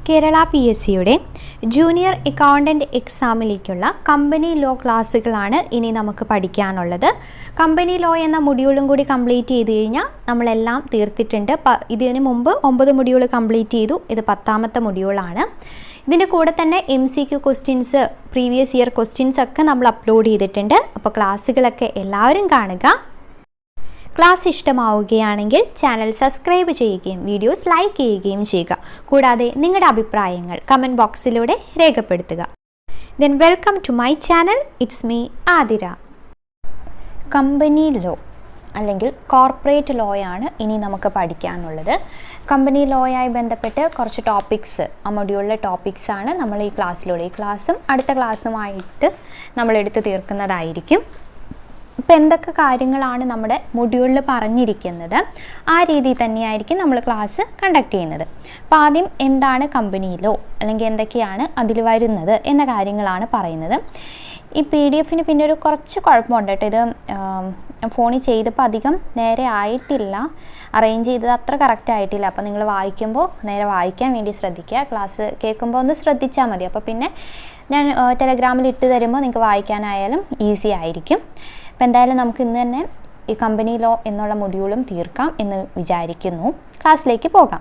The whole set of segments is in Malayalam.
കേരള PSCയുടെ ജൂനിയർ അക്കൗണ്ടൻറ്റ് എക്സാമിലേക്കുള്ള കമ്പനി ലോ ക്ലാസ്സുകളാണ് ഇനി നമുക്ക് പഠിക്കാനുള്ളത്. കമ്പനി ലോ എന്ന മൊഡ്യൂളും കൂടി കംപ്ലീറ്റ് ചെയ്ത് കഴിഞ്ഞാൽ നമ്മളെല്ലാം തീർത്തിട്ടുണ്ട്. ഇതിന് മുമ്പ് 9 മൊഡ്യൂൾ കംപ്ലീറ്റ് ചെയ്തു. ഇത് 10ാമത്തെ മൊഡ്യൂളാണ്. ഇതിൻ്റെ കൂടെ തന്നെ MCQ questions, previous year questions ഒക്കെ നമ്മൾ അപ്ലോഡ് ചെയ്തിട്ടുണ്ട്. അപ്പോൾ ക്ലാസ്സുകളൊക്കെ എല്ലാവരും കാണുക. ക്ലാസ് ഇഷ്ടമാവുകയാണെങ്കിൽ ചാനൽ സബ്സ്ക്രൈബ് ചെയ്യുകയും വീഡിയോസ് ലൈക്ക് ചെയ്യുകയും ചെയ്യുക. കൂടാതെ നിങ്ങളുടെ അഭിപ്രായങ്ങൾ കമൻറ്റ് ബോക്സിലൂടെ രേഖപ്പെടുത്തുക. Then welcome to my channel. It's me Athira. Company law അല്ലെങ്കിൽ കോർപ്പറേറ്റ് ലോയാണ് ഇനി നമുക്ക് പഠിക്കാനുള്ളത്. കമ്പനി ലോയായി ബന്ധപ്പെട്ട് കുറച്ച് ടോപ്പിക്സ്, ആ മൊഡ്യൂളിലെ ടോപ്പിക്സാണ് നമ്മൾ ഈ ക്ലാസ്സിലൂടെ, ഈ ക്ലാസ്സും അടുത്ത ക്ലാസ്സുമായിട്ട് നമ്മൾ എടുത്ത് തീർക്കുന്നതായിരിക്കും. ഇപ്പോൾ എന്തൊക്കെ കാര്യങ്ങളാണ് നമ്മുടെ മൊഡ്യൂളിൽ പറഞ്ഞിരിക്കുന്നത്, ആ രീതിയിൽ തന്നെയായിരിക്കും നമ്മൾ ക്ലാസ് കണ്ടക്ട് ചെയ്യുന്നത്. അപ്പോൾ ആദ്യം എന്താണ് കമ്പനി ലോ അല്ലെങ്കിൽ എന്തൊക്കെയാണ് അതിൽ വരുന്നത് എന്ന കാര്യങ്ങളാണ് പറയുന്നത്. ഈ PDF-ന് പിന്നെ ഒരു കുറച്ച് കുഴപ്പമുണ്ട് കേട്ടോ. ഇത് ഫോണിൽ ചെയ്തപ്പോൾ അധികം നേരെ ആയിട്ടില്ല, അറേഞ്ച് ചെയ്തത് അത്ര കറക്റ്റ് ആയിട്ടില്ല. അപ്പോൾ നിങ്ങൾ വായിക്കുമ്പോൾ നേരെ വായിക്കാൻ വേണ്ടി ശ്രദ്ധിക്കുക. ക്ലാസ് കേൾക്കുമ്പോൾ ഒന്ന് ശ്രദ്ധിച്ചാൽ മതി. അപ്പോൾ പിന്നെ ഞാൻ ടെലഗ്രാമിൽ ഇട്ട് തരുമ്പോൾ നിങ്ങൾക്ക് വായിക്കാനായാലും ഈസി ആയിരിക്കും. അപ്പോൾ എന്തായാലും നമുക്ക് ഇന്ന് തന്നെ ഈ കമ്പനി ലോ എന്നുള്ള മൊഡ്യൂളും തീർക്കാം എന്ന് വിചാരിക്കുന്നു. ക്ലാസ്സിലേക്ക് പോകാം.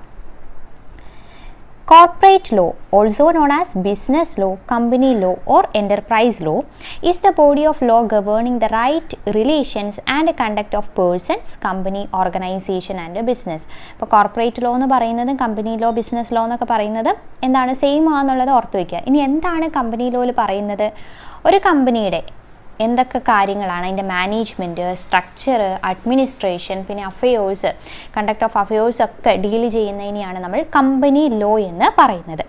Corporate law, also known as business law, company law or enterprise law, is the body of law governing the right, relations and conduct of persons, company, organization and business. ഇപ്പോൾ കോർപ്പറേറ്റ് ലോ എന്ന് പറയുന്നത് കമ്പനി ലോ, ബിസിനസ് ലോ എന്നൊക്കെ പറയുന്നത് എന്താണ്, സെയിം ആണെന്നുള്ളത് ഓർത്ത് വയ്ക്കുക. ഇനി എന്താണ് കമ്പനി ലോയിൽ പറയുന്നത്? ഒരു കമ്പനിയുടെ എന്തൊക്കെ കാര്യങ്ങളാണ്, അതിൻ്റെ മാനേജ്മെൻറ്റ്, സ്ട്രക്ചർ, അഡ്മിനിസ്ട്രേഷൻ, പിന്നെ അഫയേഴ്സ്, കണ്ടക്ട് ഓഫ് അഫയേഴ്സ് ഒക്കെ ഡീൽ ചെയ്യുന്നതിനെയാണ് നമ്മൾ കമ്പനി ലോ എന്ന് പറയുന്നത്.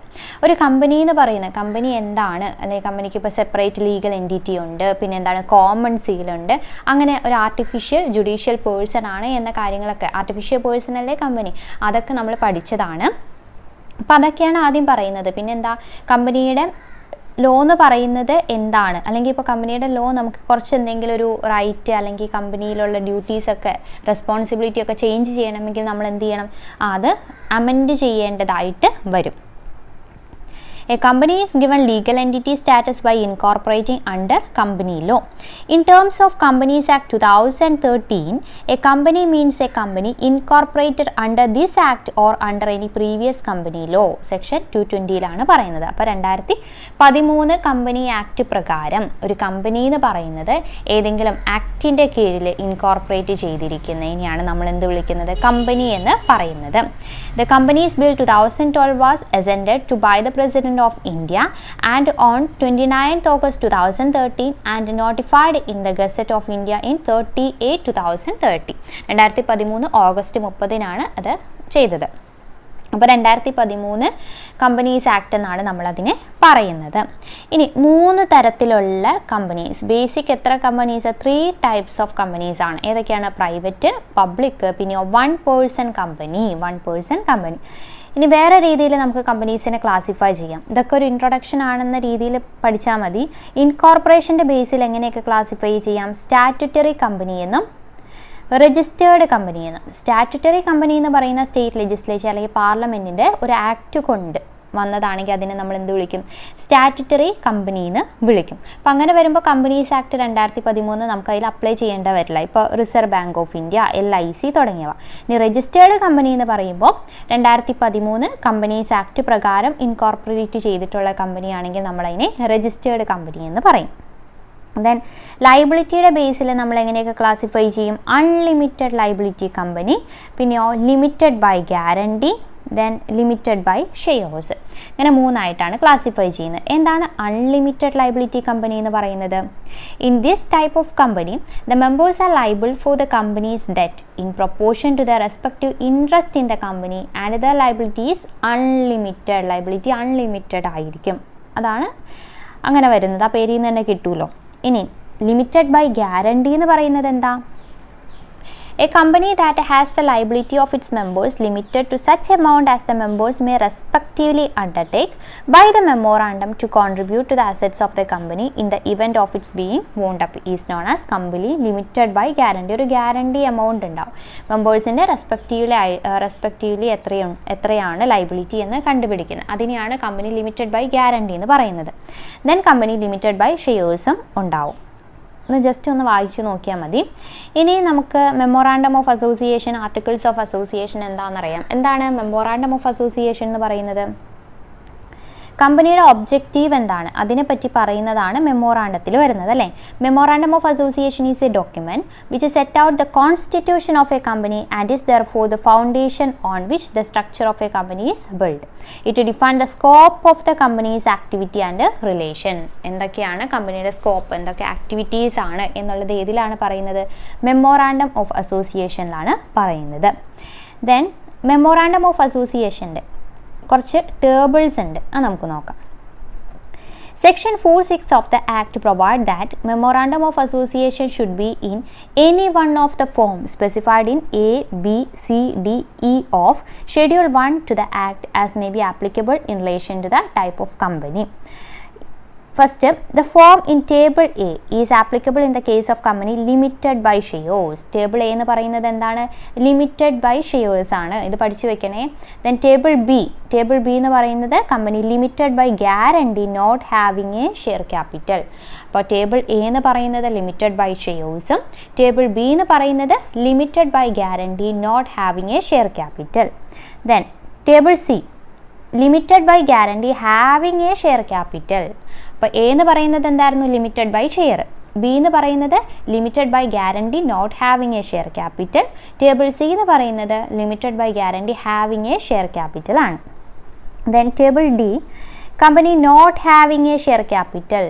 ഒരു കമ്പനി എന്ന് പറയുന്നത്, കമ്പനി എന്താണ്, അല്ലെങ്കിൽ കമ്പനിക്ക് ഇപ്പോൾ സെപ്പറേറ്റ് ലീഗൽ എൻറ്റിറ്റി ഉണ്ട്, പിന്നെ എന്താണ് കോമൺ സീലുണ്ട്, അങ്ങനെ ഒരു ആർട്ടിഫിഷ്യൽ ജുഡീഷ്യൽ പേഴ്സൺ ആണ് എന്ന കാര്യങ്ങളൊക്കെ, ആർട്ടിഫിഷ്യൽ പേഴ്സൺ അല്ലേ കമ്പനി, അതൊക്കെ നമ്മൾ പഠിച്ചതാണ്. അപ്പോൾ അതൊക്കെയാണ് ആദ്യം പറയുന്നത്. പിന്നെ എന്താ കമ്പനിയുടെ ലോ എന്ന് പറയുന്നത് എന്താണ്, അല്ലെങ്കിൽ ഇപ്പോൾ കമ്പനിയുടെ ലോ നമുക്ക് കുറച്ച് എന്തെങ്കിലും ഒരു റൈറ്റ് അല്ലെങ്കിൽ കമ്പനിയിലുള്ള ഡ്യൂട്ടീസൊക്കെ, റെസ്പോൺസിബിലിറ്റി ഒക്കെ ചേഞ്ച് ചെയ്യണമെങ്കിൽ നമ്മൾ എന്ത് ചെയ്യണം, അത് അമെൻഡ് ചെയ്യേണ്ടതായിട്ട് വരും. A company is given legal entity status by incorporating under company law. In terms of Companies Act 2013, a company means a company incorporated under this act or under any previous company law. Section 220-ലാണ് പറയുന്നത്. അപ്പോൾ 2013 കമ്പനി ആക്ട് പ്രകാരം ഒരു കമ്പനി എന്ന് പറയുന്നത് ഏതെങ്കിലും ആക്ടിൻ്റെ കീഴിൽ ഇൻകോർപ്പറേറ്റ് ചെയ്തിരിക്കുന്നതിനെയാണ് നമ്മൾ എന്ത് വിളിക്കുന്നത്, കമ്പനി എന്ന് പറയുന്നത്. The Companies Bill 2012 was assented to by the President of India and on 29th August 2013 and notified in the Gazette of India in 30/8/2013. 2013 August 30-നാണ് അത് ചെയ്തത്. അപ്പോൾ 2013 കമ്പനീസ് ആക്ട് എന്നാണ് നമ്മളതിനെ പറയുന്നത്. ഇനി 3 തരത്തിലുള്ള കമ്പനീസ്, ബേസിക് എത്ര കമ്പനീസ്, 3 ടൈപ്സ് ഓഫ് കമ്പനീസ് ആണ്. ഏതൊക്കെയാണ്? പ്രൈവറ്റ്, പബ്ലിക്, പിന്നെ 1 പേഴ്സൺ കമ്പനി. ഇനി വേറെ രീതിയിൽ നമുക്ക് കമ്പനീസിനെ ക്ലാസിഫൈ ചെയ്യാം. ഇതൊക്കെ ഒരു ഇൻട്രൊഡക്ഷൻ ആണെന്ന രീതിയിൽ പഠിച്ചാൽ മതി. ഇൻകോർപ്പറേഷൻ്റെ ബേസിൽ എങ്ങനെയൊക്കെ ക്ലാസിഫൈ ചെയ്യാം? സ്റ്റാറ്റ്യൂട്ടറി കമ്പനി എന്നും രജിസ്റ്റേർഡ് കമ്പനി എന്നും. സ്റ്റാറ്റ്യൂട്ടറി കമ്പനി എന്ന് പറയുന്ന സ്റ്റേറ്റ് ലെജിസ്ലേച്ചർ അല്ലെങ്കിൽ പാർലമെൻറ്റിൻ്റെ ഒരു ആക്ട് കൊണ്ട് വന്നതാണെങ്കിൽ അതിനെ നമ്മൾ എന്ത് വിളിക്കും? സ്റ്റാറ്റ്യൂട്ടറി കമ്പനി എന്ന് വിളിക്കും. അപ്പോൾ അങ്ങനെ വരുമ്പോൾ കമ്പനീസ് ആക്ട് 2013 നമുക്ക് അതിൽ അപ്ലൈ ചെയ്യേണ്ട വരില്ല. ഇപ്പോൾ reserve bank of India, LIC തുടങ്ങിയവ. ഇനി രജിസ്റ്റേർഡ് കമ്പനി എന്ന് പറയുമ്പോൾ 2013 കമ്പനീസ് ആക്ട് പ്രകാരം ഇൻകോർപ്പറേറ്റ് ചെയ്തിട്ടുള്ള കമ്പനിയാണെങ്കിൽ നമ്മളതിനെ രജിസ്റ്റേർഡ് കമ്പനി എന്ന് പറയും. ദെൻ ലയബിലിറ്റിയുടെ ബേസിൽ നമ്മൾ എങ്ങനെയൊക്കെ ക്ലാസിഫൈ ചെയ്യും? അൺലിമിറ്റഡ് ലയബിലിറ്റി കമ്പനി, പിന്നെയോ limited by guarantee, then limited by shares. ഇങ്ങനെ 3 ആയിട്ടാണ് ക്ലാസിഫൈ ചെയ്യുന്നത്. എന്താണ് അൺലിമിറ്റഡ് ലയബിലിറ്റി കമ്പനി എന്ന് പറയുന്നത്? In this type of company the members are liable for the company's debt in proportion to the respective interest in the company and the liability is unlimited. Liability unlimited ആയിരിക്കും. അതാണ് അങ്ങനെ വരുന്നത്. ആ പേരിൽ നിന്ന് തന്നെ കിട്ടുമല്ലോ. ഇനി ലിമിറ്റഡ് ബൈ ഗ്യാരണ്ടി എന്ന് പറയുന്നത് എന്താ? A company that has the liability of its members limited to such amount as the members may respectively undertake by the memorandum to contribute to the assets of the company in the event of its being wound up is known as company limited by guarantee. ഒരു ഗ്യാരണ്ടി എമൗണ്ട് ഉണ്ടാവും, മെമ്പേഴ്സിൻ്റെ റെസ്പെക്റ്റീവ്ലി എത്രയാണ് ലൈബിലിറ്റി എന്ന് കണ്ടുപിടിക്കുന്നത്. അതിനെയാണ് കമ്പനി ലിമിറ്റഡ് ബൈ ഗ്യാരണ്ടി എന്ന് പറയുന്നത്. ദെൻ കമ്പനി ലിമിറ്റഡ് ബൈ ഷെയർസും ഉണ്ടാവും. ജസ്റ്റ് ഒന്ന് വായിച്ച് നോക്കിയാൽ മതി. ഇനി നമുക്ക് memorandum of association, articles of association എന്താണെന്നറിയാം. എന്താണ് മെമ്മോറാണ്ടം ഓഫ് അസോസിയേഷൻ എന്ന് പറയുന്നത്? കമ്പനിയുടെ ഒബ്ജക്റ്റീവ് എന്താണ് അതിനെപ്പറ്റി പറയുന്നതാണ് മെമ്മോറാണ്ടത്തിൽ വരുന്നത് അല്ലേ. Memorandum of association is A document which set out the constitution of a company and is therefore the foundation on which the structure of a company is build. It define the scope of the companies activity and relation. എന്തൊക്കെയാണ് കമ്പനിയുടെ സ്കോപ്പ്, എന്തൊക്കെ ആക്ടിവിറ്റീസ് ആണ് എന്നുള്ളത് ഏതിലാണ് പറയുന്നത്? മെമ്മോറാണ്ടം ഓഫ് അസോസിയേഷനിലാണ് പറയുന്നത്. ദെൻ മെമ്മോറാണ്ടം ഓഫ് അസോസിയേഷൻ്റെ കുറച്ച് ടേബിൾസ് ഉണ്ട്, അത് നമുക്ക് നോക്കാം. Section 4(6) of the Act provide that memorandum of association should be in any one of the forms specified in A, B, C, D, E of Schedule 1 to the Act as may be applicable in relation to the type of company. First, the form in Table A is applicable in the case of company limited by shares. Table A എന്ന് പറയുന്നത് എന്താണ്? ലിമിറ്റഡ് ബൈ ഷെയർസ് ആണ്. ഇത് പഠിച്ചു വെക്കണേ. ദെൻ ടേബിൾ ബി എന്ന് പറയുന്നത് company limited by guarantee not having a share capital. അപ്പോൾ ടേബിൾ എ എന്ന് പറയുന്നത് ലിമിറ്റഡ് ബൈ ഷെയർസും ടേബിൾ ബി എന്ന് പറയുന്നത് limited by guarantee not having a share capital. Then table C limited by guarantee having a share capital. അപ്പോൾ എ എന്ന് പറയുന്നത് എന്തായിരുന്നു? Limited by share. ബി എന്ന് പറയുന്നത് limited by guarantee not having a share capital. Table C എന്ന് പറയുന്നത് limited by guarantee having a share capital ആണ്. Then table D company not having a share capital.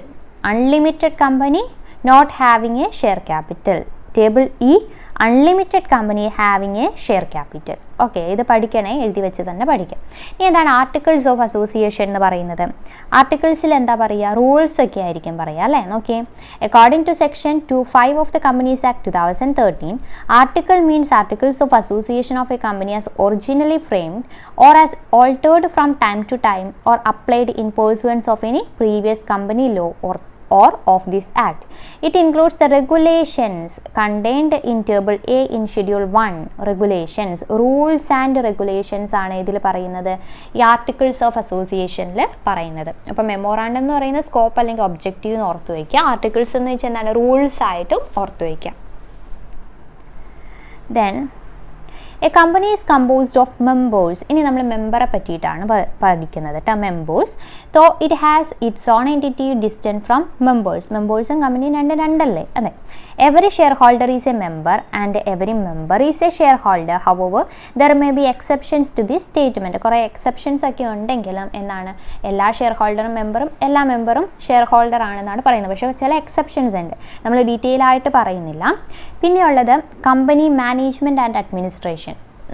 Unlimited company not having a share capital. Table E unlimited company having a share capital. Okay, ഇത് പഠിക്കണേ, എഴുതി വെച്ച് തന്നെ പഠിക്കാം. ഇനി എന്താണ് ആർട്ടിക്കിൾസ് ഓഫ് അസോസിയേഷൻ എന്ന് പറയുന്നത്? ആർട്ടിക്കിൾസിൽ എന്താ പറയുക? റൂൾസ് ഒക്കെ ആയിരിക്കും പറയുക അല്ലേ. നോക്കിയേ, according to section 2(5) of the companies act 2013, article means articles of association of a company as originally framed or as altered from time to time or applied in pursuance of any previous company law or of this act. It includes the regulations contained in table A in schedule 1. regulations, rules and regulations ആണ് ഇതിൽ പറയുന്നത്, ഈ ആർട്ടിക്കിൾസ് ഓഫ് അസോസിയേഷനിൽ പറയുന്നത്. അപ്പോൾ മെമ്മോറാണ്ടം എന്ന് പറയുന്ന സ്കോപ്പ് അല്ലെങ്കിൽ ഒബ്ജക്റ്റീവ് എന്ന് ഓർത്ത് വയ്ക്കുക. ആർട്ടിക്കിൾസ് എന്ന് വെച്ചാൽ എന്താണ്? റൂൾസ് ആയിട്ടും ഓർത്ത് വയ്ക്കുക. Then a company is composed of members. ഇനി നമ്മൾ മെമ്പറെ പറ്റിയിട്ടാണ് പഠിക്കുന്നത് കേട്ടോ. Members so it has its own entity distant from മെമ്പേഴ്സും കമ്പനിയും രണ്ടല്ലേ? അതെ. Every share holder is a member and every member is a share holder. However there may be exceptions to this statement. കുറേ എക്സെപ്ഷൻസ് ഒക്കെ ഉണ്ടെങ്കിലും എന്താണ്, എല്ലാ ഷെയർ ഹോൾഡറും എല്ലാ മെമ്പറും ഷെയർ ഹോൾഡർ ആണെന്നാണ് പറയുന്നത്. പക്ഷേ ചില എക്സെപ്ഷൻസ് ഉണ്ട്, നമ്മൾ ഡീറ്റെയിൽ ആയിട്ട് പറയുന്നില്ല. പിന്നെയുള്ളത് കമ്പനി മാനേജ്മെൻറ്റ് ആൻഡ് അഡ്മിനിസ്ട്രേഷൻ.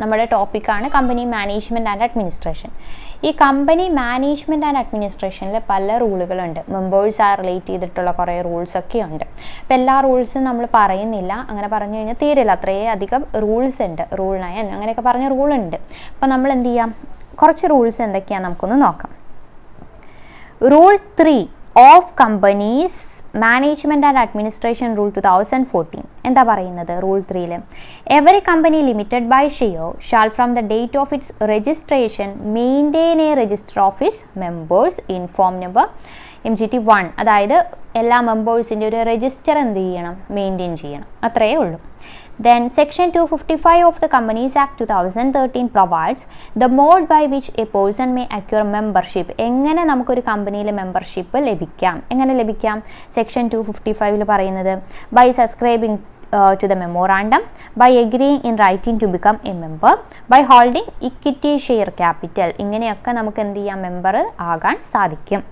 നമ്മുടെ ടോപ്പിക്കാണ് കമ്പനി മാനേജ്മെൻറ്റ് ആൻഡ് അഡ്മിനിസ്ട്രേഷൻ. ഈ കമ്പനി മാനേജ്മെൻറ്റ് ആൻഡ് അഡ്മിനിസ്ട്രേഷനിൽ പല റൂളുകളുണ്ട്. മെമ്പേഴ്സ് ആ റിലേറ്റ് ചെയ്തിട്ടുള്ള കുറേ റൂൾസൊക്കെ ഉണ്ട്. അപ്പോൾ എല്ലാ റൂൾസും നമ്മൾ പറയുന്നില്ല, അങ്ങനെ പറഞ്ഞു കഴിഞ്ഞാൽ തീരില്ല. അത്രയേ അധികം റൂൾസ് ഉണ്ട്. റൂൾ 9 അങ്ങനെയൊക്കെ പറഞ്ഞ റൂളുണ്ട്. അപ്പോൾ നമ്മൾ എന്ത് ചെയ്യാം, കുറച്ച് റൂൾസ് എന്തൊക്കെയാണ് നമുക്കൊന്ന് നോക്കാം. Rule 3 of companies management and administration rule 2014 എന്താ പറയുന്നത്? റൂൾ 3ൽ every company limited by share shall from the date of its registration maintain a register of its members in form number MGT 1. അതായത് എല്ലാ മെമ്പേഴ്സിൻ്റെ ഒരു രജിസ്റ്റർ എന്ത് ചെയ്യണം? മെയിൻറ്റെയിൻ ചെയ്യണം. അത്രയേ ഉള്ളൂ. Then Section 255 of the Companies Act 2013 provides the mode by which a person may acquire membership. എങ്ങനെ നമുക്കൊരു കമ്പനിയിൽ മെമ്പർഷിപ്പ് ലഭിക്കാം? എങ്ങനെ ലഭിക്കാം? സെക്ഷൻ 255 പറയുന്നത് by subscribing to the memorandum, by agreeing in writing to become a member, by holding equity share capital. ഇങ്ങനെയൊക്കെ നമുക്ക് എന്ത് ചെയ്യാം? മെമ്പർ ആകാൻ സാധിക്കും.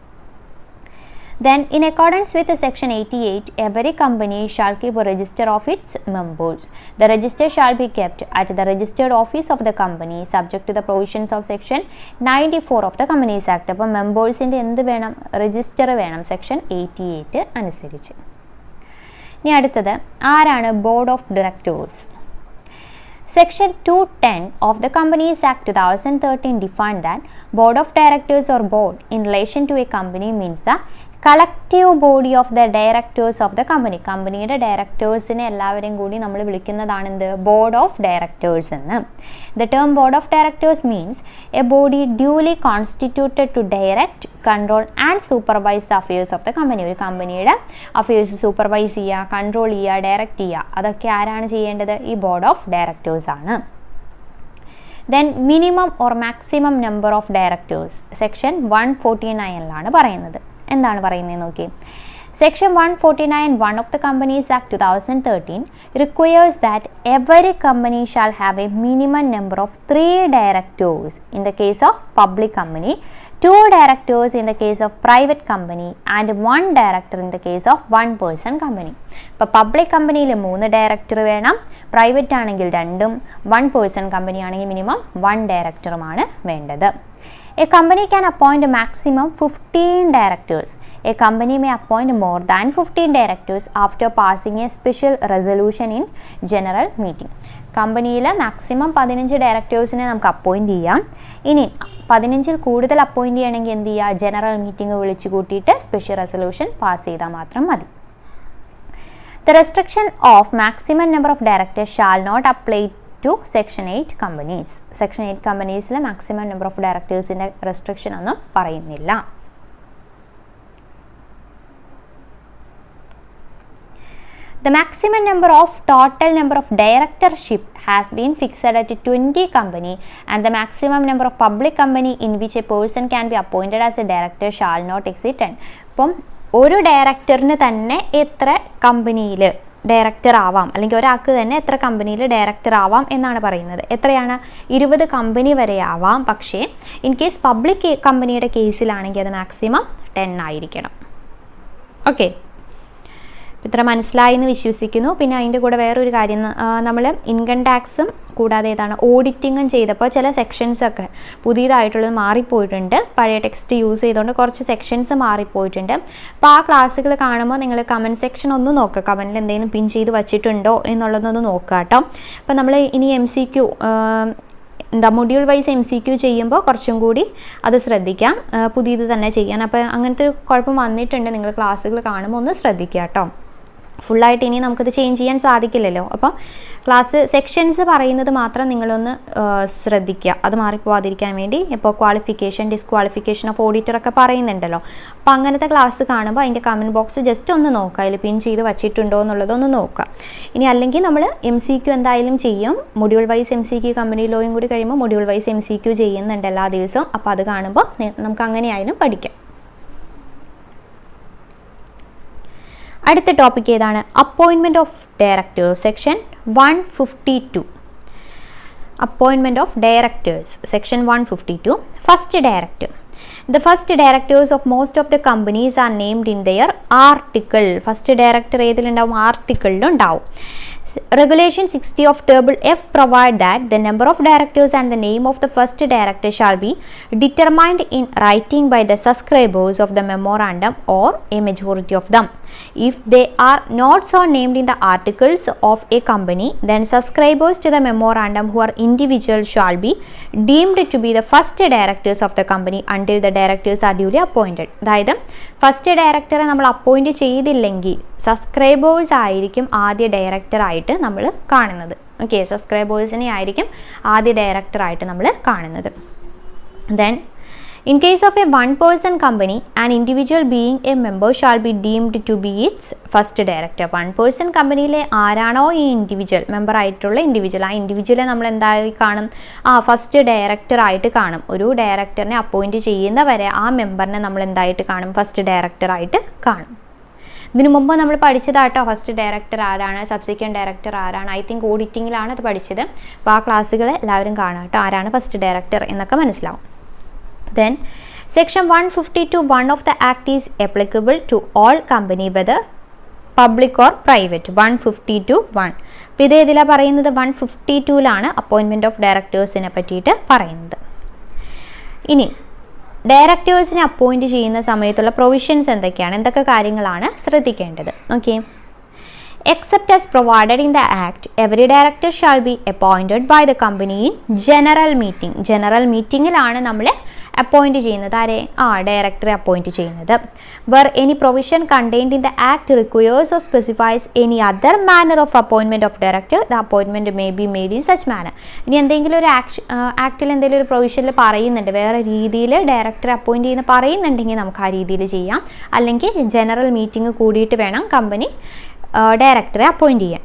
Then, in accordance with Section 88, every company shall keep a register of its members. The register shall be kept at the registered office of the company, subject to the provisions of Section 94 of the Companies Act. അപ്പോൾ മെമ്പേഴ്സിൻ്റെ എന്ത് വേണം? രജിസ്റ്റർ വേണം, സെക്ഷൻ 88 അനുസരിച്ച്. ഇനി അടുത്തത് ആരാണ്? Board of directors. Section 210 of the Companies Act 2013 defined that board of directors or board in relation to a company means the collective body of the directors of the company. കമ്പനിയുടെ ഡയറക്ടേഴ്സിനെ എല്ലാവരെയും കൂടി നമ്മൾ വിളിക്കുന്നതാണ് എന്ത്? ബോർഡ് ഓഫ് ഡയറക്ടേഴ്സ് എന്ന്. The term board of directors means a body duly constituted to direct, control and supervise the affairs of the company. ഒരു കമ്പനിയുടെ അഫയേഴ്സ് സൂപ്പർവൈസ് ചെയ്യുക, കൺട്രോൾ ചെയ്യുക, ഡയറക്റ്റ് ചെയ്യുക, അതൊക്കെ ആരാണ് ചെയ്യേണ്ടത്? ഈ ബോർഡ് ഓഫ് ഡയറക്ടേഴ്സ് ആണ്. Then minimum or maximum number of directors section 149 പറയുന്നത്. എന്താണ് പറയുന്നത് നോക്കി. Section 149(1) of the Companies Act 2013 requires that every company shall have a minimum number of 3 directors in the case of public company, 2 directors in the case of private company and 1 director in the case of 1-person company. ഇപ്പോൾ പബ്ലിക് കമ്പനിയിൽ 3 ഡയറക്ടർ വേണം, പ്രൈവറ്റ് ആണെങ്കിൽ 2ഉം, 1-person കമ്പനി ആണെങ്കിൽ മിനിമം 1 ഡയറക്ടറുമാണ് വേണ്ടത്. A company can appoint a maximum 15 directors. A company may appoint more than 15 directors after passing a special resolution in general meeting. കമ്പനിയിൽ മാക്സിമം 15 ഡയറക്ടേഴ്സിനെ നമുക്ക് അപ്പോയിൻറ്റ് ചെയ്യാം. ഇനി 15-ൽ കൂടുതൽ അപ്പോയിൻറ്റ് ചെയ്യണമെങ്കിൽ എന്ത് ചെയ്യുക? ജനറൽ മീറ്റിംഗ് വിളിച്ചു കൂട്ടിയിട്ട് സ്പെഷ്യൽ റെസൊല്യൂഷൻ പാസ് ചെയ്താൽ മാത്രം മതി. The restriction of maximum number of directors shall not apply to Section 8 companies. Section 8 companiesലെ maximum number of directorsന്റെ restriction ഒന്നും പറയുന്നില്ല. The maximum number of total number of directorship has been fixed at 20 company and the maximum number of public company in which a person can be appointed as a director shall not exceed 10. അപ്പം ഒരു ഡയറക്ടറിന് തന്നെ എത്ര കമ്പനിയിൽ ഡയറക്ടർ ആവാം, അല്ലെങ്കിൽ ഒരാൾക്ക് തന്നെ എത്ര കമ്പനിയിൽ ഡയറക്ടർ ആവാം എന്നാണ് പറയുന്നത്. എത്രയാണ്? 20 കമ്പനി വരെ ആവാം. പക്ഷേ ഇൻ കേസ് പബ്ലിക് കമ്പനിയുടെ കേസിലാണെങ്കിൽ അത് മാക്സിമം 10 ആയിരിക്കണം. ഓക്കെ, ഇത്ര മനസ്സിലായി എന്ന് വിശ്വസിക്കുന്നു. പിന്നെ അതിൻ്റെ കൂടെ വേറൊരു കാര്യം, നമ്മൾ ഇൻകം ടാക്സും കൂടാതെ ഏതാണ് ഓഡിറ്റിങ്ങും ചെയ്തപ്പോൾ ചില സെക്ഷൻസൊക്കെ പുതിയതായിട്ടുള്ളത് മാറിപ്പോയിട്ടുണ്ട്. പഴയ ടെക്സ്റ്റ് യൂസ് ചെയ്തുകൊണ്ട് കുറച്ച് സെക്ഷൻസ് മാറിപ്പോയിട്ടുണ്ട്. അപ്പോൾ ആ ക്ലാസ്സുകൾ കാണുമ്പോൾ നിങ്ങൾ കമൻറ്റ് സെക്ഷൻ ഒന്ന് നോക്കുക, കമൻറ്റിൽ എന്തെങ്കിലും പിൻ ചെയ്ത് വച്ചിട്ടുണ്ടോ എന്നുള്ളതൊന്ന് നോക്കുക കേട്ടോ. അപ്പോൾ നമ്മൾ ഇനി MCQ മൊഡ്യൂൾ വൈസ് MCQ ചെയ്യുമ്പോൾ കുറച്ചും കൂടി അത് ശ്രദ്ധിക്കാം, പുതിയത് തന്നെ ചെയ്യാൻ. അപ്പോൾ അങ്ങനത്തെ ഒരു കുഴപ്പം വന്നിട്ടുണ്ട്, നിങ്ങൾ ക്ലാസ്സുകൾ കാണുമ്പോൾ ഒന്ന് ശ്രദ്ധിക്കുക കേട്ടോ. ഫുള്ളായിട്ട് ഇനി നമുക്കത് ചേഞ്ച് ചെയ്യാൻ സാധിക്കില്ലല്ലോ. അപ്പോൾ ക്ലാസ് സെക്ഷൻസ് പറയുന്നത് മാത്രം നിങ്ങളൊന്ന് ശ്രദ്ധിക്കുക, അത് മാറിപ്പോവാതിരിക്കാൻ വേണ്ടി. ഇപ്പോൾ ക്വാളിഫിക്കേഷൻ, ഡിസ്ക്വാളിഫിക്കേഷൻ ഓഫ് ഓഡിറ്ററൊക്കെ പറയുന്നുണ്ടല്ലോ. അപ്പോൾ അങ്ങനത്തെ ക്ലാസ് കാണുമ്പോൾ അതിൻ്റെ കമൻറ്റ് ബോക്സ് ജസ്റ്റ് ഒന്ന് നോക്കുക, അതിൽ പിൻ ചെയ്ത് വച്ചിട്ടുണ്ടോ എന്നുള്ളതൊന്ന് നോക്കുക. ഇനി അല്ലെങ്കിൽ നമ്മൾ MCQ എന്തായാലും ചെയ്യും, മൊഡ്യൂൾ വൈസ് MCQ കമ്പനി ലോയും കൂടി കഴിയുമ്പോൾ മൊഡ്യൂൾ വൈസ് MCQ ചെയ്യുന്നുണ്ട് എല്ലാ ദിവസവും. അപ്പോൾ അത് കാണുമ്പോൾ നമുക്ക് അങ്ങനെയായാലും പഠിക്കാം. അടുത്ത ടോപ്പിക് ഏതാണ്? Appointment of directors section 152. Appointment of directors section 152. First director. The first directors of most of the companies are named in their article. First director ഏതിലുണ്ടാവും? ആർട്ടിക്കിളിലുണ്ടാവും. Regulation 60 of Table F provide that the number of directors and the name of the first director shall be determined in writing by the subscribers of the memorandum or a majority of them. If they are not so named in the articles of a company, then subscribers to the memorandum who are individuals shall be deemed to be the first directors of the company until the directors are duly appointed. അതായത് ഫസ്റ്റ് ഡയറക്ടറെ നമ്മൾ അപ്പോയിൻറ്റ് ചെയ്തില്ലെങ്കിൽ സബ്സ്ക്രൈബേഴ്സ് ആയിരിക്കും ആദ്യ ഡയറക്ടറായിട്ട് നമ്മൾ കാണുന്നത്. ഓക്കെ, സബ്സ്ക്രൈബേഴ്സിനെ ആയിരിക്കും ആദ്യ ഡയറക്ടറായിട്ട് നമ്മൾ കാണുന്നത്. Then in case of a 1-person company, an individual being a member shall be deemed to be its first director. 1-person കമ്പനിയിലെ ആരാണോ ഈ ഇൻഡിവിജ്വൽ മെമ്പർ ആയിട്ടുള്ള ഇൻഡിവിജ്വൽ, ആ ഇൻഡിവിജ്വലെ നമ്മൾ എന്തായി കാണും? ഫസ്റ്റ് ഡയറക്ടറായിട്ട് കാണും. ഒരു ഡയറക്ടറിനെ അപ്പോയിൻറ്റ് ചെയ്യുന്നവരെ ആ മെമ്പറിനെ നമ്മൾ എന്തായിട്ട് കാണും? ഫസ്റ്റ് ഡയറക്ടറായിട്ട് കാണും. ഇതിനു മുമ്പ് നമ്മൾ പഠിച്ചതാട്ടോ ഫസ്റ്റ് ഡയറക്ടർ ആരാണ്, സബ്സിക്വൻറ്റ് ഡയറക്ടർ ആരാണ്. ഐ തിങ്ക് ഓഡിറ്റിങ്ങിലാണ് അത് പഠിച്ചത്. അപ്പോൾ ആ ക്ലാസ്സുകൾ എല്ലാവരും കാണാം കേട്ടോ, ആരാണ് ഫസ്റ്റ് ഡയറക്ടർ എന്നൊക്കെ മനസ്സിലാവും. Then section 152(1) of the act is applicable to all company whether public or private. 152(1). അപ്പോൾ ഇത് ഏതിലാണ് പറയുന്നത്? 152ലാണ് അപ്പോയിൻമെൻറ്റ് ഓഫ് ഡയറക്ടേഴ്സിനെ പറ്റിയിട്ട് പറയുന്നത്. ഇനി ഡയറക്ടേഴ്സിനെ അപ്പോയിൻറ്റ് ചെയ്യുന്ന സമയത്തുള്ള പ്രൊവിഷൻസ് എന്തൊക്കെയാണ്, എന്തൊക്കെ കാര്യങ്ങളാണ് ശ്രദ്ധിക്കേണ്ടത്? Okay, Except as provided in the Act, every director shall be appointed by the company in general meeting. General meetingilana നമ്മൾ appoint ചെയ്യുന്നത് ആരെ ഡയറക്ടറെ അപ്പോയിന്റ് ചെയ്യുന്നത്. Where any provision contained in the Act requires or specifies any other manner of appointment of director, the appointment may be made in such manner. ഇനി എന്തെങ്കിലും ഒരു ആക്ടിൽ എന്തെങ്കിലും ഒരു പ്രൊവിഷനിൽ പറയുന്നുണ്ട് വേറെ രീതിയിൽ ഡയറക്ടറെ അപ്പോയിന്റ് ചെയ്യുന്ന പറയുന്നുണ്ടെങ്കിൽ നമുക്ക് ആ രീതിയിൽ ചെയ്യാം. അല്ലെങ്കിൽ ജനറൽ മീറ്റിംഗ് കൂടിയിട്ട് വേണം കമ്പനി ഡയറക്ടറെ അപ്പോയിന്റ് ചെയ്യാൻ.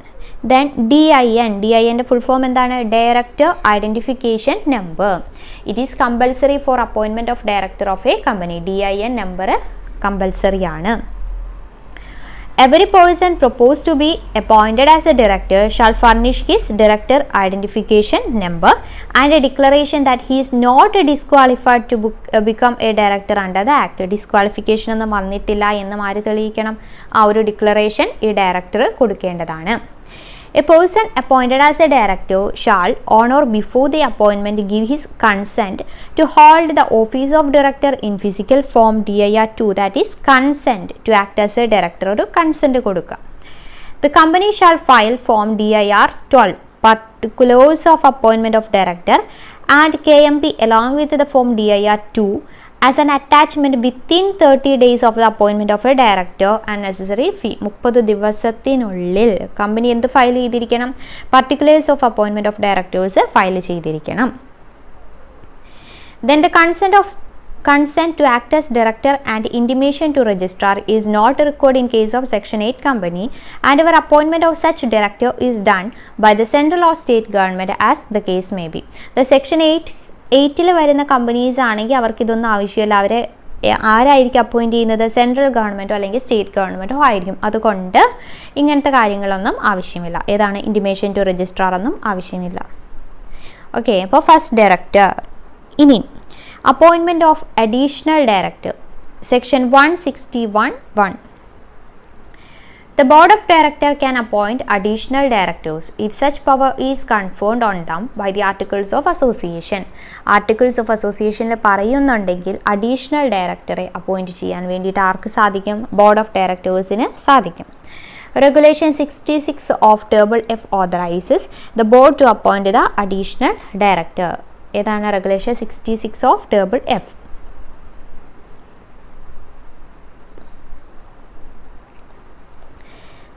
Then DIN full form എന്താണ് Director Identification Number. It is compulsory for appointment of director of a company. DIN number compulsory ആണ്. Every person proposed to be appointed as a director shall furnish his director identification number and a declaration that he is not disqualified to become a director under the Act. Disqualification ഒന്നും വന്നിട്ടില്ല എന്ന് ആര് തെളിയിക്കണം? ആ ഒരു ഡിക്ലറേഷൻ ഈ ഡയറക്ടർ കൊടുക്കേണ്ടതാണ്. A person appointed as a director shall, on or before the appointment, give his consent to hold the office of director in physical form DIR 2, that is consent to act as a director or consent കൊടുക്കുക. The company shall file form DIR 12, particulars of appointment of director, and KMP along with the form DIR 2 as an attachment within 30 days of the appointment of a director and necessary fee. 30 ദിവസത്തിനുള്ളിൽ കമ്പനി എന്ത് ഫയൽ ചെയ്തിരിക്കണം? particulars of appointment of directors file ചെയ്തിരിക്കണം. Then the consent to act as director and intimation to registrar is not required in case of section 8 company, and our appointment of such director is done by the central or state government as the case may be. The section 8 വരുന്ന കമ്പനീസ് ആണെങ്കിൽ അവർക്ക് ഇതൊന്നും ആവശ്യമില്ല. അവരെ ആരായിരിക്കും അപ്പോയിൻറ്റ് ചെയ്യുന്നത്? സെൻട്രൽ ഗവൺമെൻറ്റോ അല്ലെങ്കിൽ സ്റ്റേറ്റ് ഗവൺമെൻറ്റോ ആയിരിക്കും. അതുകൊണ്ട് ഇങ്ങനത്തെ കാര്യങ്ങളൊന്നും ആവശ്യമില്ല. ഏതാണ്? ഇൻറ്റിമേഷൻ ടു രജിസ്ട്രാർ ഒന്നും ആവശ്യമില്ല. ഓക്കെ, അപ്പോൾ ഫസ്റ്റ് ഡയറക്ടർ. ഇനി appointment of additional director, section 161(1). The board of directors can appoint additional directors if such power is conferred on them by the articles of association. Articles of association പറയുന്നുണ്ടെങ്കിൽ അഡീഷണൽ ഡയറക്ടറെ അപ്പോയിൻറ്റ് ചെയ്യാൻ വേണ്ടിയിട്ട് ആർക്ക് സാധിക്കും? ബോർഡ് ഓഫ് ഡയറക്ടേഴ്സിന് സാധിക്കും. Regulation 66 of Table F authorizes the board to appoint the additional director. ഏതാണ് Regulation 66 of Table F?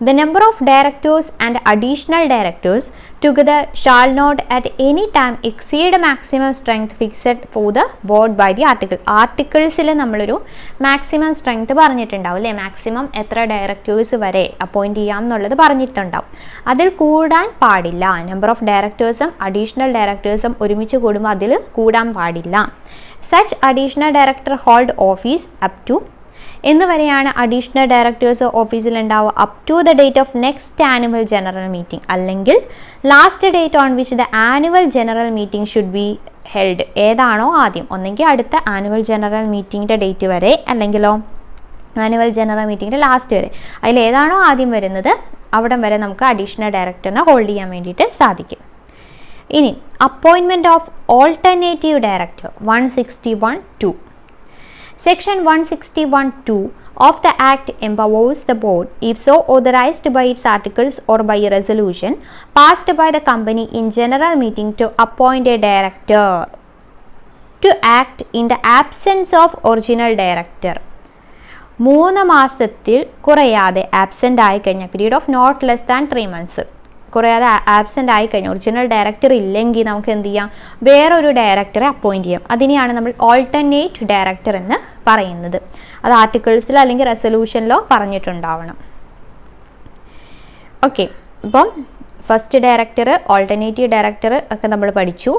The number of directors and additional directors together shall not at any time exceed maximum strength fixed for the board by the article. ആർട്ടിക്കിൾസിൽ നമ്മളൊരു മാക്സിമം സ്ട്രെങ്ത് പറഞ്ഞിട്ടുണ്ടാവും അല്ലേ? മാക്സിമം എത്ര ഡയറക്ടേഴ്സ് വരെ അപ്പോയിൻറ്റ് ചെയ്യാം എന്നുള്ളത് പറഞ്ഞിട്ടുണ്ടാവും. അതിൽ കൂടാൻ പാടില്ല. നമ്പർ ഓഫ് ഡയറക്ടേഴ്സും അഡീഷണൽ ഡയറക്ടേഴ്സും ഒരുമിച്ച് കൂടുമ്പോൾ അതിൽ കൂടാൻ പാടില്ല. Such additional director hold office up to എന്ന് വരെയാണ് അഡീഷണൽ ഡയറക്ടേഴ്സ് ഓഫീസിൽ ഉണ്ടാവുക. Up to the date of next annual general meeting, അല്ലെങ്കിൽ last date on which the annual general meeting should be held. ഏതാണോ ആദ്യം, ഒന്നെങ്കിൽ അടുത്ത ആനുവൽ ജനറൽ മീറ്റിംഗിൻ്റെ ഡേറ്റ് വരെ, അല്ലെങ്കിലോ ആനുവൽ ജനറൽ മീറ്റിംഗിൻ്റെ ലാസ്റ്റ് വരെ. അതിലേതാണോ ആദ്യം വരുന്നത് അവിടം വരെ നമുക്ക് അഡീഷണൽ ഡയറക്ടറിനെ ഹോൾഡ് ചെയ്യാൻ വേണ്ടിയിട്ട് സാധിക്കും. ഇനി appointment of alternative director 161(2). Section 161(2) of the Act empowers the board, if so authorized by its articles or by a resolution passed by the company in general meeting, to appoint a director to act in the absence of original director. 3 മാസത്തിൽ കുറയാതെ ആബ്സെൻ്റ് ആയിക്കഴിഞ്ഞാൽ, period of not less than 3 months കുറയാതെ ആബ്സെൻ്റ് ആയിക്കഴിഞ്ഞാൽ, ഒറിജിനൽ ഡയറക്ടർ ഇല്ലെങ്കിൽ നമുക്ക് എന്ത് ചെയ്യാം? വേറൊരു ഡയറക്ടറെ അപ്പോയിൻറ്റ് ചെയ്യാം. അതിനെയാണ് നമ്മൾ ഓൾട്ടർനേറ്റ് ഡയറക്ടർ എന്ന് പറയുന്നത്. അത് ആർട്ടിക്കിൾസിലോ അല്ലെങ്കിൽ റെസൊല്യൂഷനിലോ പറഞ്ഞിട്ടുണ്ടാവണം. ഓക്കെ, ഇപ്പം ഫസ്റ്റ് ഡയറക്ടർ, ഓൾട്ടർനേറ്റീവ് ഡയറക്ടർ ഒക്കെ നമ്മൾ പഠിച്ചു.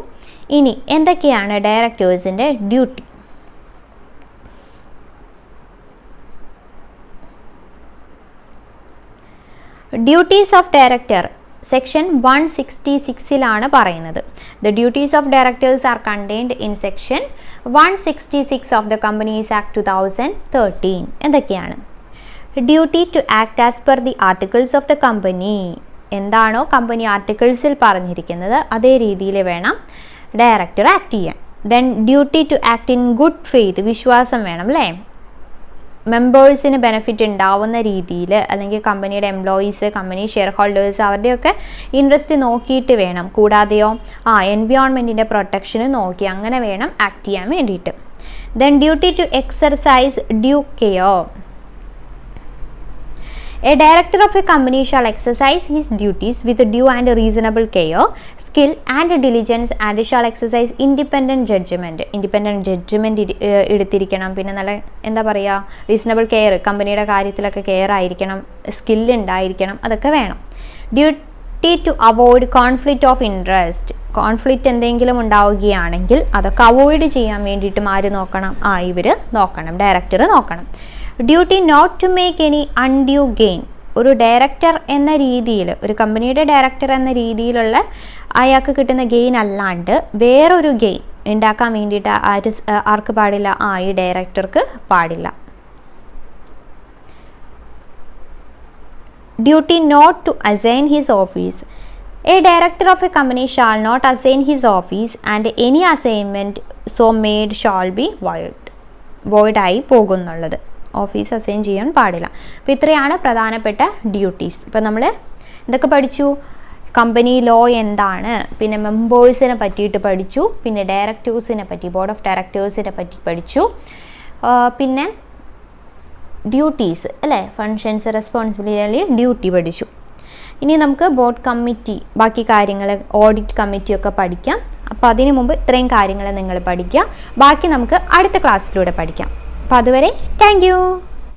ഇനി എന്തൊക്കെയാണ് ഡയറക്ടേഴ്സിൻ്റെ duty? Duties of director section 166 പറയുന്നത്. The duties of directors are contained in section 166 of the companies act 2013. എന്തൊക്കെയാണ്? Duty to act as per the articles of the company. എന്താണോ കമ്പനി ആർട്ടിക്കിൾസിൽ പറഞ്ഞിരിക്കുന്നത് അതേ രീതിയിൽ വേണം ഡയറക്ടർ ആക്ട് ചെയ്യാൻ. Then duty to act in good faith, വിശ്വാസം വേണം അല്ലേ? മെമ്പേഴ്സിന് ബെനിഫിറ്റ് ഉണ്ടാവുന്ന രീതിയിൽ, അല്ലെങ്കിൽ കമ്പനിയുടെ എംപ്ലോയീസ്, കമ്പനി ഷെയർ ഹോൾഡേഴ്സ് അവരുടെയൊക്കെ ഇൻട്രസ്റ്റ് നോക്കിയിട്ട് വേണം. കൂടാതെയോ എൻവയോൺമെൻറ്റിൻ്റെ പ്രൊട്ടക്ഷന് നോക്കി അങ്ങനെ വേണം ആക്ട് ചെയ്യാൻ വേണ്ടിയിട്ട്. Then duty to exercise due care. A director of a company shall exercise his duties with due and reasonable care, skill and diligence, and shall exercise independent judgment. Independent judgment എടുത്തിരിക്കണം. പിന്നെ നല്ല എന്താ പറയുക, റീസണബിൾ കെയർ, കമ്പനിയുടെ കാര്യത്തിലൊക്കെ കെയർ ആയിരിക്കണം, സ്കില്ല് ഉണ്ടായിരിക്കണം, അതൊക്കെ വേണം. Duty to avoid conflict of interest. Conflict എന്തെങ്കിലും ഉണ്ടാവുകയാണെങ്കിൽ അതൊക്കെ അവോയ്ഡ് ചെയ്യാൻ വേണ്ടിയിട്ടും ആര് നോക്കണം? ഇവർ നോക്കണം, ഡയറക്ടർ നോക്കണം. Duty not to make any undue gain. ഒരു ഡയറക്ടർ എന്ന രീതിയിൽ, ഒരു കമ്പനിയുടെ ഡയറക്ടർ എന്ന രീതിയിലുള്ള അയാൾക്ക് കിട്ടുന്ന ഗെയിൻ അല്ലാണ്ട് വേറൊരു ഗെയിൻ ഉണ്ടാക്കാൻ വേണ്ടിയിട്ട് ആർക്ക് പാടില്ല? ഈ ഡയറക്ടർക്ക് പാടില്ല. Duty not to assign his office. A director of a company shall not assign his office and any assignment so made shall be വോയിഡായി പോകുന്നുള്ളത്. ഓഫീസ് അസൈൻ ചെയ്യാൻ പാടില്ല. അപ്പോൾ ഇത്രയാണ് പ്രധാനപ്പെട്ട ഡ്യൂട്ടീസ്. ഇപ്പോൾ നമ്മൾ എന്തൊക്കെ പഠിച്ചു? കമ്പനി ലോ എന്താണ്, പിന്നെ മെമ്പേഴ്സിനെ പറ്റിയിട്ട് പഠിച്ചു, പിന്നെ ഡയറക്ടേഴ്സിനെ പറ്റി, ബോർഡ് ഓഫ് ഡയറക്ടേഴ്സിനെ പറ്റി പഠിച്ചു, പിന്നെ ഡ്യൂട്ടീസ് അല്ലേ, ഫങ്ഷൻസ്, റെസ്പോൺസിബിലിറ്റി, ഡ്യൂട്ടി പഠിച്ചു. ഇനി നമുക്ക് ബോർഡ് കമ്മിറ്റി, ബാക്കി കാര്യങ്ങൾ, ഓഡിറ്റ് കമ്മിറ്റിയൊക്കെ പഠിക്കാം. അപ്പോൾ അതിനു മുമ്പ് ഇത്രയും കാര്യങ്ങൾ നിങ്ങൾ പഠിക്കുക. ബാക്കി നമുക്ക് അടുത്ത ക്ലാസ്സിലൂടെ പഠിക്കാം. അപ്പോൾ അതുവരെ താങ്ക് യു.